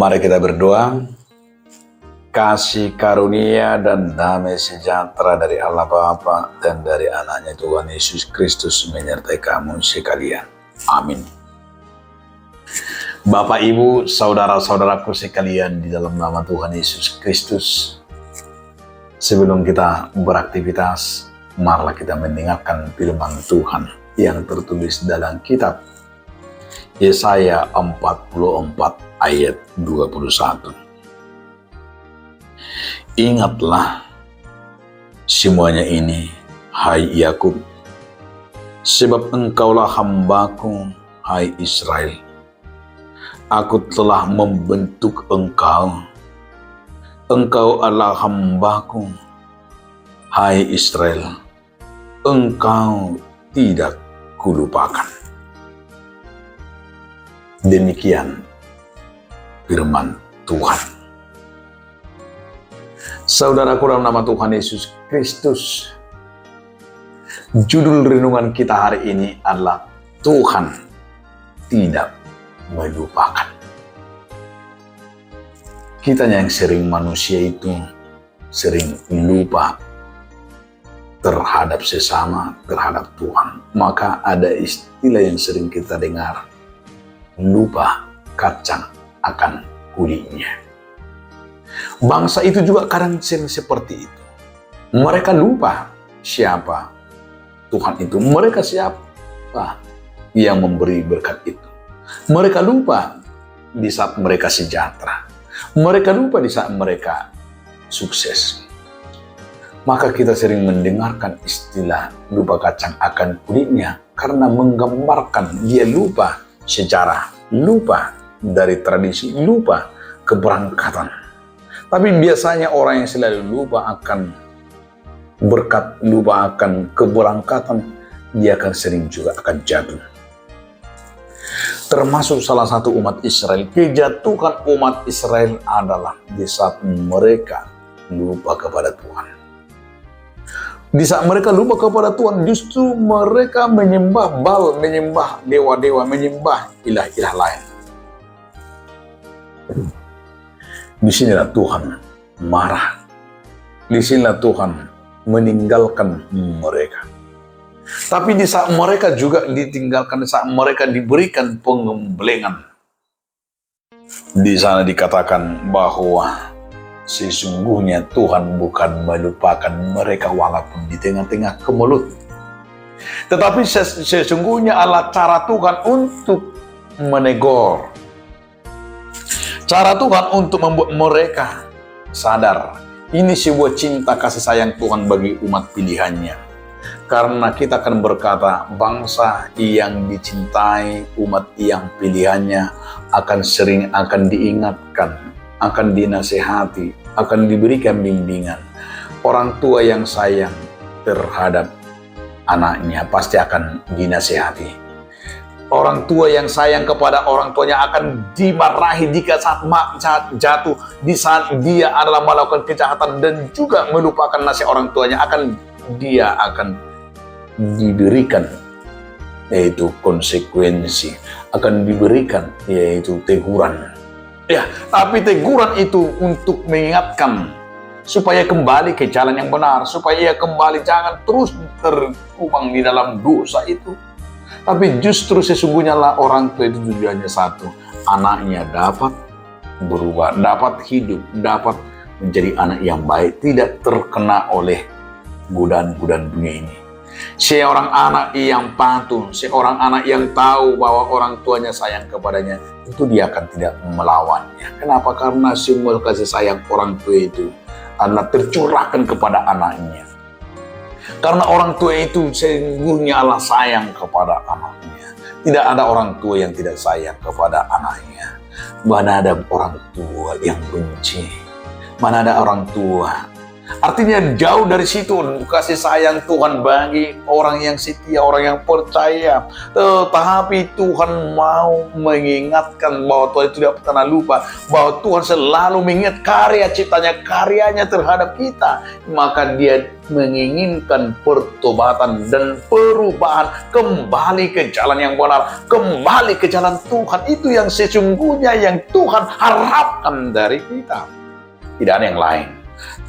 Mari kita berdoa. Kasih karunia dan damai sejahtera dari Allah Bapa dan dari anaknya Tuhan Yesus Kristus menyertai kamu sekalian. Amin. Bapak, Ibu, saudara-saudaraku sekalian di dalam nama Tuhan Yesus Kristus. Sebelum kita beraktivitas, marilah kita mendengarkan firman Tuhan yang tertulis dalam kitab Yesaya 44 ayat 21. Ingatlah semuanya ini, hai Yakub, sebab engkaulah hambaku, hai Israel. Aku telah membentuk engkau. Engkau adalah hambaku, hai Israel. Engkau tidak kulupakan. Demikian firman Tuhan. Saudaraku dalam nama Tuhan Yesus Kristus, judul renungan kita hari ini adalah Tuhan tidak melupakan. Kita yang sering manusia itu sering lupa terhadap sesama, terhadap Tuhan. Maka ada istilah yang sering kita dengar, lupa kacang akan kulitnya. Bangsa itu juga kadang sering seperti itu. Mereka lupa siapa Tuhan itu. Mereka siapa yang memberi berkat itu. Mereka lupa di saat mereka sejahtera. Mereka lupa di saat mereka sukses. Maka kita sering mendengarkan istilah lupa kacang akan kulitnya karena menggambarkan dia lupa sejarah, lupa dari tradisi, lupa keberangkatan. Tapi biasanya orang yang selalu lupa akan berkat, lupa akan keberangkatan, dia akan sering juga akan jatuh. Termasuk salah satu umat Israel. Kejatuhan umat Israel adalah di saat mereka lupa kepada Tuhan. Di saat mereka lupa kepada Tuhan, justru mereka menyembah Baal, menyembah dewa-dewa, menyembah ilah-ilah lain. Di sinilah Tuhan marah. Di sinilah Tuhan meninggalkan mereka. Tapi di saat mereka juga ditinggalkan, saat mereka diberikan pengembelengan, di sana dikatakan bahwa sesungguhnya Tuhan bukan melupakan mereka walaupun di tengah-tengah kemelut. Tetapi sesungguhnya adalah cara Tuhan untuk menegur. Cara Tuhan untuk membuat mereka sadar. Ini sebuah cinta kasih sayang Tuhan bagi umat pilihannya. Karena kita akan berkata, bangsa yang dicintai, umat yang pilihannya akan sering akan diingatkan, akan dinasehati, akan diberikan bimbingan. Orang tua yang sayang terhadap anaknya pasti akan dinasehati. Orang tua yang sayang kepada orang tuanya akan dimarahi jika saat jatuh, di saat dia adalah melakukan kejahatan dan juga melupakan nasihat orang tuanya, dia akan diberikan yaitu konsekuensi, akan diberikan yaitu teguran. Ya, tapi teguran itu untuk mengingatkan supaya kembali ke jalan yang benar, supaya ia kembali jangan terus terkubang di dalam dosa itu. Tapi justru sesungguhnya lah orang tua itu tujuannya satu, anaknya dapat berubah, dapat hidup, dapat menjadi anak yang baik, tidak terkena oleh godaan-godaan dunia ini. Seorang anak yang patuh, seorang anak yang tahu bahwa orang tuanya sayang kepadanya, itu dia akan tidak melawannya. Kenapa? Karena semua kasih sayang orang tua itu adalah tercurahkan kepada anaknya. Karena orang tua itu sesungguhnya Allah sayang kepada anaknya. Tidak ada orang tua yang tidak sayang kepada anaknya. Mana ada orang tua yang benci? Mana ada orang tua? Artinya jauh dari situ kasih sayang Tuhan bagi orang yang setia, orang yang percaya. Tetapi Tuhan mau mengingatkan bahwa Tuhan itu tidak pernah lupa, bahwa Tuhan selalu mengingat karya ciptanya, karyanya terhadap kita. Maka dia menginginkan pertobatan dan perubahan, kembali ke jalan yang benar, kembali ke jalan Tuhan. Itu yang sesungguhnya yang Tuhan harapkan dari kita. Tidak ada yang lain.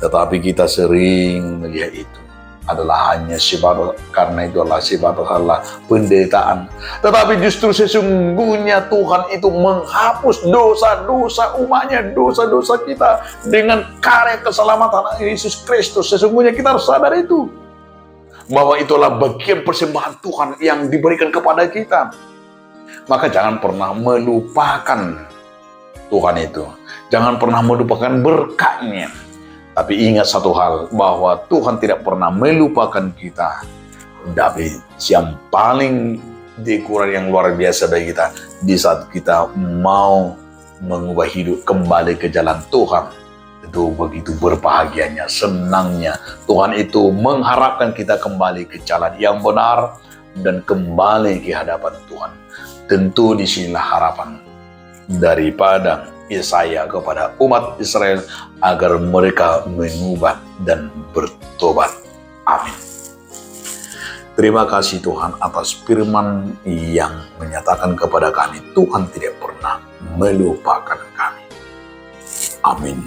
Tetapi kita sering melihat itu adalah hanya sebab, karena itu adalah sebab adalah penderitaan. Tetapi justru sesungguhnya Tuhan itu menghapus dosa-dosa umatnya, dosa-dosa kita dengan karya keselamatan Yesus Kristus. Sesungguhnya kita harus sadar itu, bahwa itulah bagian persembahan Tuhan yang diberikan kepada kita. Maka jangan pernah melupakan Tuhan itu. Jangan pernah melupakan berkatnya. Tapi ingat satu hal, bahwa Tuhan tidak pernah melupakan kita. Tapi yang paling dikurangi yang luar biasa bagi kita, di saat kita mau mengubah hidup kembali ke jalan Tuhan, itu begitu berbahagianya, senangnya. Tuhan itu mengharapkan kita kembali ke jalan yang benar dan kembali ke hadapan Tuhan. Tentu disinilah harapan daripada Yesaya kepada umat Israel agar mereka mengubah dan bertobat. Amin. Terima kasih Tuhan atas firman yang menyatakan kepada kami, Tuhan tidak pernah melupakan kami. Amin.